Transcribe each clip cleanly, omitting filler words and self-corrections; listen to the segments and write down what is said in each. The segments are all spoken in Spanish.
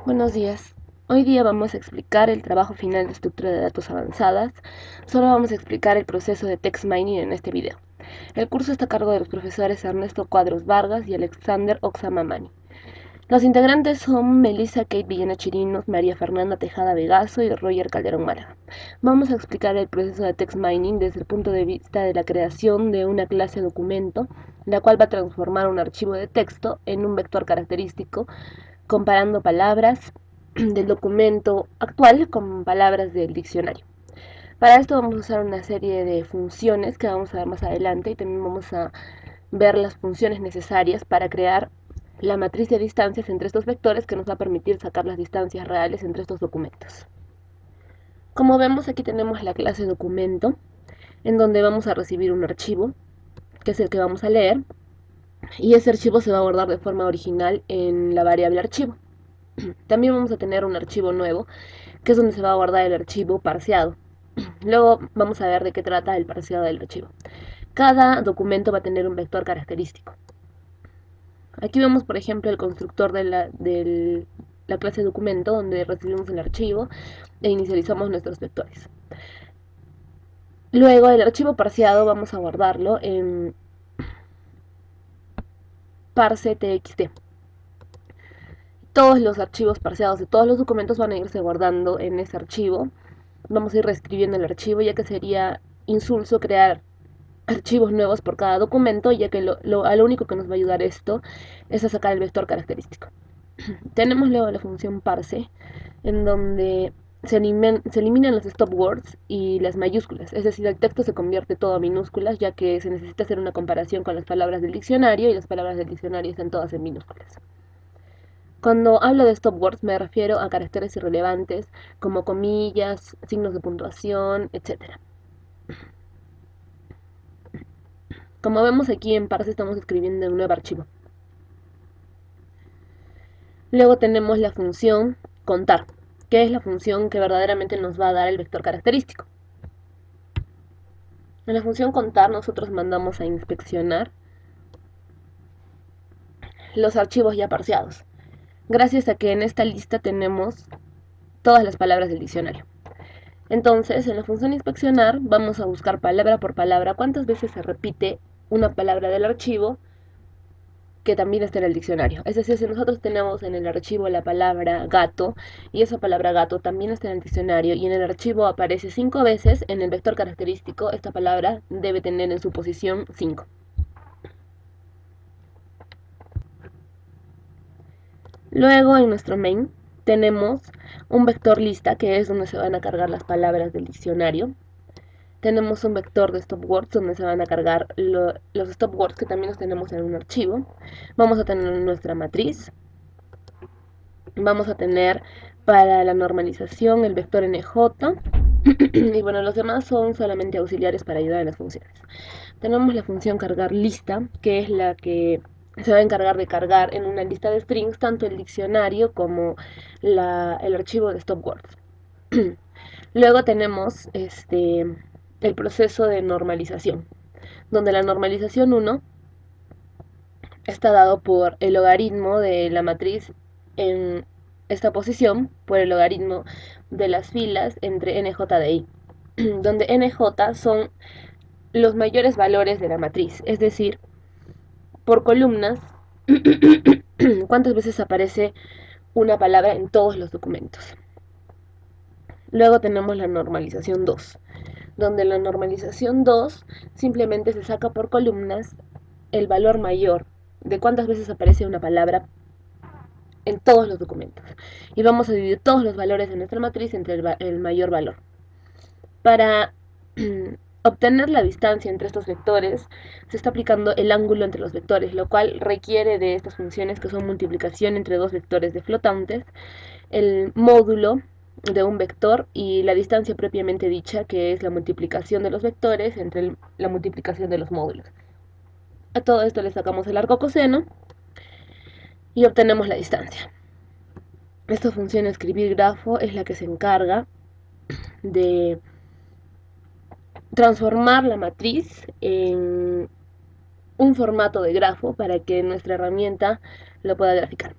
Buenos días. Hoy día vamos a explicar el trabajo final de estructura de datos avanzadas. Solo vamos a explicar el proceso de text mining en este video. El curso está a cargo de los profesores Ernesto Cuadros Vargas y Alexander Oxamamani. Los integrantes son Melissa Kate Villena Chirinos, María Fernanda Tejada Vegaso y Roger Calderón Málaga. Vamos a explicar el proceso de text mining desde el punto de vista de la creación de una clase documento, la cual va a transformar un archivo de texto en un vector característico comparando palabras del documento actual con palabras del diccionario. Para esto vamos a usar una serie de funciones que vamos a ver más adelante y también vamos a ver las funciones necesarias para crear la matriz de distancias entre estos vectores que nos va a permitir sacar las distancias reales entre estos documentos. Como vemos, aquí tenemos la clase documento, en donde vamos a recibir un archivo, que es el que vamos a leer, y ese archivo se va a guardar de forma original en la variable archivo. También vamos a tener un archivo nuevo, que es donde se va a guardar el archivo parseado. Luego vamos a ver de qué trata el parseado del archivo. Cada documento va a tener un vector característico. Aquí vemos, por ejemplo, el constructor de la clase documento, donde recibimos el archivo e inicializamos nuestros vectores. Luego, el archivo parseado vamos a guardarlo en parse.txt. Todos los archivos parseados de todos los documentos van a irse guardando en ese archivo. Vamos a ir reescribiendo el archivo, ya que sería insulso crear archivos nuevos por cada documento, ya que a lo único que nos va a ayudar esto es a sacar el vector característico. Tenemos luego la función parse, en donde se eliminan los stop words y las mayúsculas, es decir, el texto se convierte todo a minúsculas, ya que se necesita hacer una comparación con las palabras del diccionario y las palabras del diccionario están todas en minúsculas. Cuando hablo de stop words me refiero a caracteres irrelevantes como comillas, signos de puntuación, etc. Como vemos aquí en parse estamos escribiendo un nuevo archivo. Luego tenemos la función contar, que es la función que verdaderamente nos va a dar el vector característico. En la función contar nosotros mandamos a inspeccionar los archivos ya parseados, gracias a que en esta lista tenemos todas las palabras del diccionario. Entonces, en la función inspeccionar vamos a buscar palabra por palabra cuántas veces se repite una palabra del archivo que también está en el diccionario. Es decir, si nosotros tenemos en el archivo la palabra gato y esa palabra gato también está en el diccionario y en el archivo aparece 5 veces, en el vector característico esta palabra debe tener en su posición 5. Luego en nuestro main tenemos un vector lista, que es donde se van a cargar las palabras del diccionario. Tenemos un vector de stop words donde se van a cargar los stop words que también los tenemos en un archivo. Vamos a tener nuestra matriz. Vamos a tener para la normalización el vector NJ. Y bueno, los demás son solamente auxiliares para ayudar en las funciones. Tenemos la función cargar lista, que es la que se va a encargar de cargar en una lista de strings tanto el diccionario como el archivo de stop words. Luego tenemos el proceso de normalización, donde la normalización 1 está dado por el logaritmo de la matriz en esta posición, por el logaritmo de las filas entre NJ de I, donde NJ son los mayores valores de la matriz, es decir, por columnas, cuántas veces aparece una palabra en todos los documentos. Luego tenemos la normalización 2, donde la normalización 2 simplemente se saca por columnas el valor mayor de cuántas veces aparece una palabra en todos los documentos. Y vamos a dividir todos los valores de nuestra matriz entre el mayor valor. Para obtener la distancia entre estos vectores, se está aplicando el ángulo entre los vectores, lo cual requiere de estas funciones que son multiplicación entre dos vectores de flotantes, el módulo de un vector y la distancia propiamente dicha, que es la multiplicación de los vectores entre la multiplicación de los módulos. A todo esto le sacamos el arco coseno y obtenemos la distancia. Esta función escribir grafo es la que se encarga de transformar la matriz en un formato de grafo para que nuestra herramienta lo pueda graficar.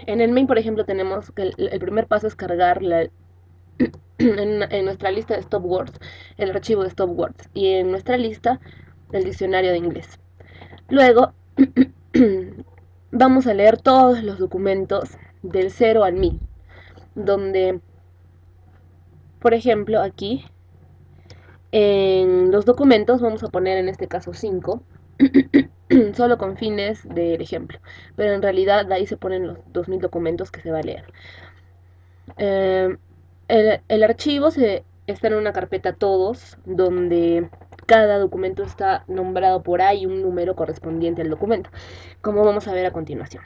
En el main, por ejemplo, tenemos que el primer paso es cargar en nuestra lista de stop words el archivo de stop words y en nuestra lista el diccionario de inglés. Luego vamos a leer todos los documentos del 0 al 1000, donde, por ejemplo, aquí en los documentos vamos a poner en este caso 5, solo con fines del ejemplo, pero en realidad de ahí se ponen los 2000 documentos que se va a leer. Eh, el archivo está en una carpeta todos, donde cada documento está nombrado por ahí un número correspondiente al documento, como vamos a ver a continuación.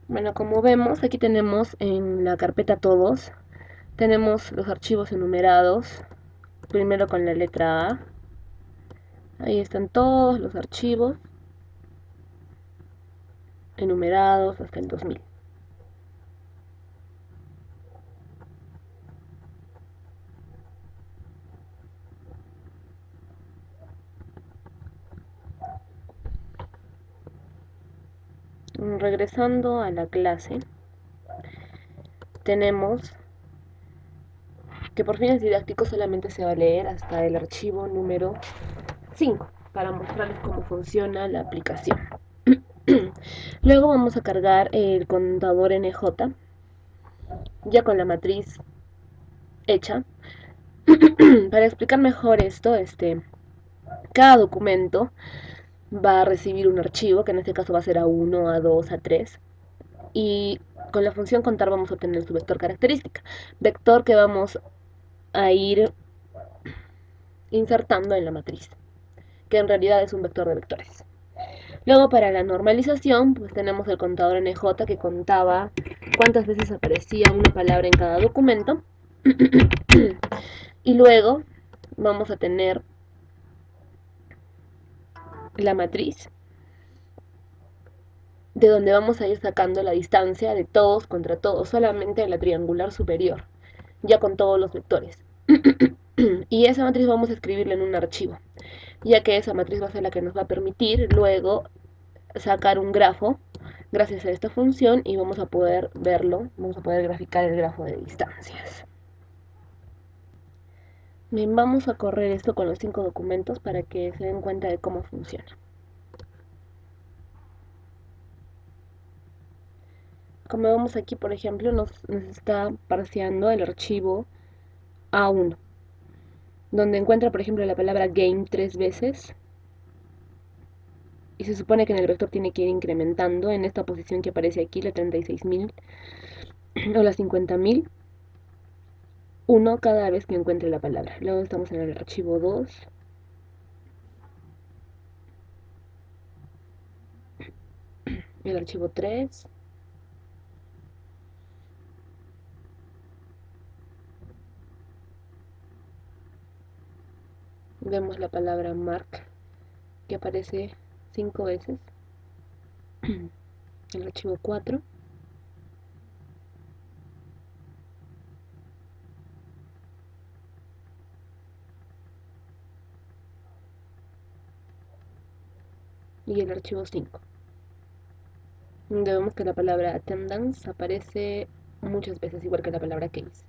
Bueno, como vemos, aquí tenemos en la carpeta todos, tenemos los archivos enumerados, primero con la letra A. Ahí están todos los archivos enumerados hasta el 2000. Regresando a la clase, tenemos que por fines didácticos solamente se va a leer hasta el archivo número 5 para mostrarles cómo funciona la aplicación. Luego vamos a cargar el contador NJ ya con la matriz hecha. Para explicar mejor esto, cada documento va a recibir un archivo, que en este caso va a ser A1, A2, A3, y con la función contar vamos a obtener su vector característica, vector que vamos a ir insertando en la matriz, que en realidad es un vector de vectores. Luego para la normalización, pues tenemos el contador NJ que contaba cuántas veces aparecía una palabra en cada documento. Y luego vamos a tener la matriz, de donde vamos a ir sacando la distancia de todos contra todos, solamente la triangular superior, ya con todos los vectores. Y esa matriz vamos a escribirla en un archivo, ya que esa matriz va a ser la que nos va a permitir luego sacar un grafo gracias a esta función y vamos a poder verlo, vamos a poder graficar el grafo de distancias. Bien, vamos a correr esto con los 5 documentos para que se den cuenta de cómo funciona. Como vemos aquí, por ejemplo, nos está parseando el archivo A1, donde encuentra, por ejemplo, la palabra game 3 veces. Y se supone que en el vector tiene que ir incrementando en esta posición que aparece aquí, la 36.000 o la 50.000, uno cada vez que encuentre la palabra. Luego estamos en el archivo 2. El archivo 3. Vemos la palabra mark que aparece 5 veces. El archivo 4. Y el archivo 5. Donde vemos que la palabra attendance aparece muchas veces, igual que la palabra case.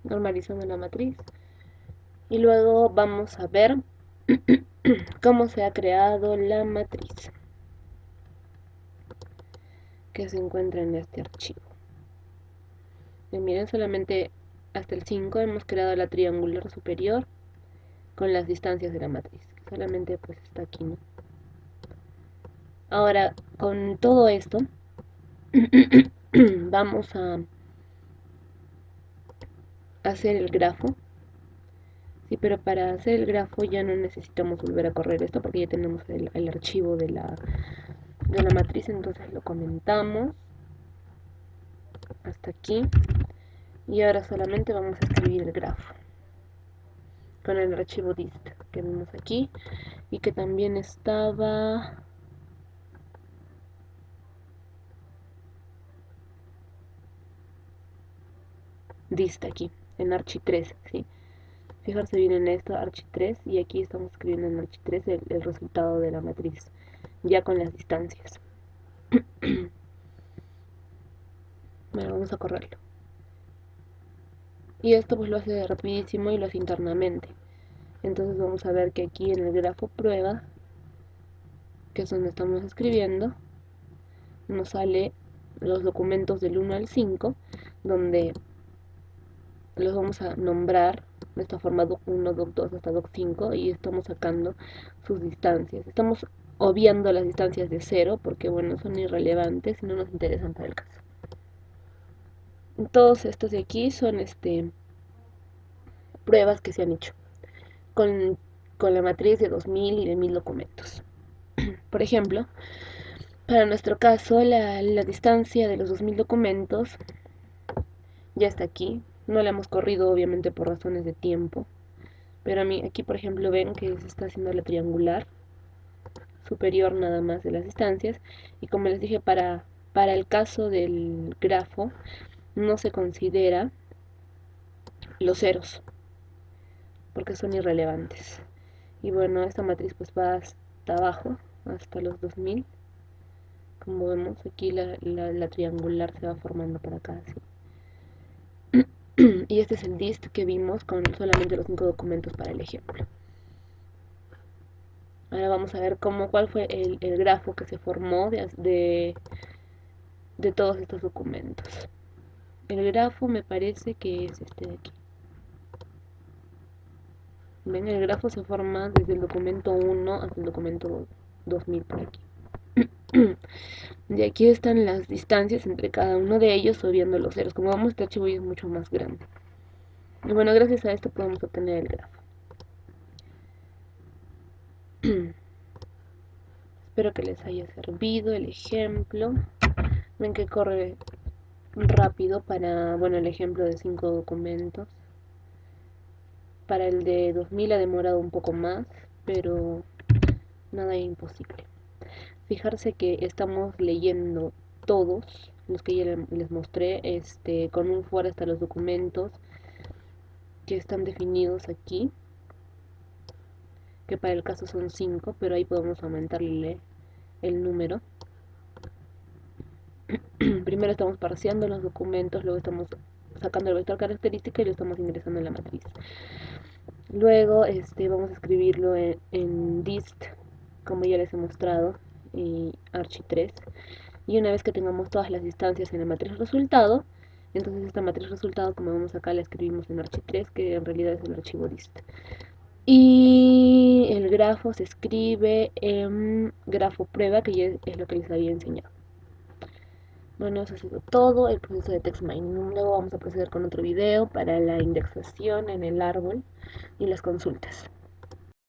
Normalizando la matriz. Y luego vamos a ver cómo se ha creado la matriz que se encuentra en este archivo. Y miren, solamente hasta el 5 hemos creado la triangular superior con las distancias de la matriz. Solamente pues está aquí, ¿no? Ahora, con todo esto, vamos a hacer el grafo Sí, pero para hacer el grafo ya no necesitamos volver a correr esto porque ya tenemos el archivo de la matriz, entonces lo comentamos hasta aquí y ahora solamente vamos a escribir el grafo con el archivo dist que vimos aquí y que también estaba dist aquí en archi3, ¿sí? Fijarse bien en esto, archi3, y aquí estamos escribiendo en archi3 el resultado de la matriz ya con las distancias. Bueno, vamos a correrlo. Y esto pues lo hace rapidísimo y lo hace internamente. Entonces vamos a ver que aquí en el grafo prueba, que es donde estamos escribiendo, nos sale los documentos del 1 al 5, donde los vamos a nombrar de esta forma doc1, doc2 hasta doc5 y estamos sacando sus distancias. Estamos obviando las distancias de 0 porque bueno, son irrelevantes y no nos interesan para el caso. Todos estos de aquí son pruebas que se han hecho con, con la matriz de 2000 y de 1000 documentos. Por ejemplo, para nuestro caso, la distancia de los 2000 documentos ya está aquí. No la hemos corrido obviamente por razones de tiempo. Pero a mí aquí, por ejemplo, ven que se está haciendo la triangular superior nada más de las distancias. Y como les dije, para el caso del grafo no se considera los ceros porque son irrelevantes. Y bueno, esta matriz pues va hasta abajo, hasta los 2000. Como vemos aquí la triangular se va formando para acá, ¿sí? Y este es el dist que vimos con solamente los 5 documentos para el ejemplo. Ahora vamos a ver cuál fue el grafo que se formó de todos estos documentos. El grafo me parece que es este de aquí. Ven, el grafo se forma desde el documento 1 hasta el documento 2000 por aquí. Y aquí están las distancias entre cada uno de ellos, obviando los ceros. Como vamos, este archivo es mucho más grande. Y bueno, gracias a esto podemos obtener el grafo. Espero que les haya servido el ejemplo. Ven que corre rápido para, bueno, el ejemplo de 5 documentos. Para el de 2000 ha demorado un poco más, pero nada imposible. Fijarse que estamos leyendo todos los que ya les mostré, con un for hasta los documentos que están definidos aquí, que para el caso son 5, pero ahí podemos aumentarle el número. Primero estamos parseando los documentos, luego estamos sacando el vector característica y lo estamos ingresando en la matriz. Luego vamos a escribirlo en dist, como ya les he mostrado, y archi3. Y una vez que tengamos todas las distancias en la matriz resultado, entonces esta matriz resultado, como vemos acá, la escribimos en archi3, que en realidad es el archivo dist. Y el grafo se escribe en grafo prueba, que ya es lo que les había enseñado. Bueno, eso ha sido todo el proceso de text mining. Luego vamos a proceder con otro video para la indexación en el árbol y las consultas.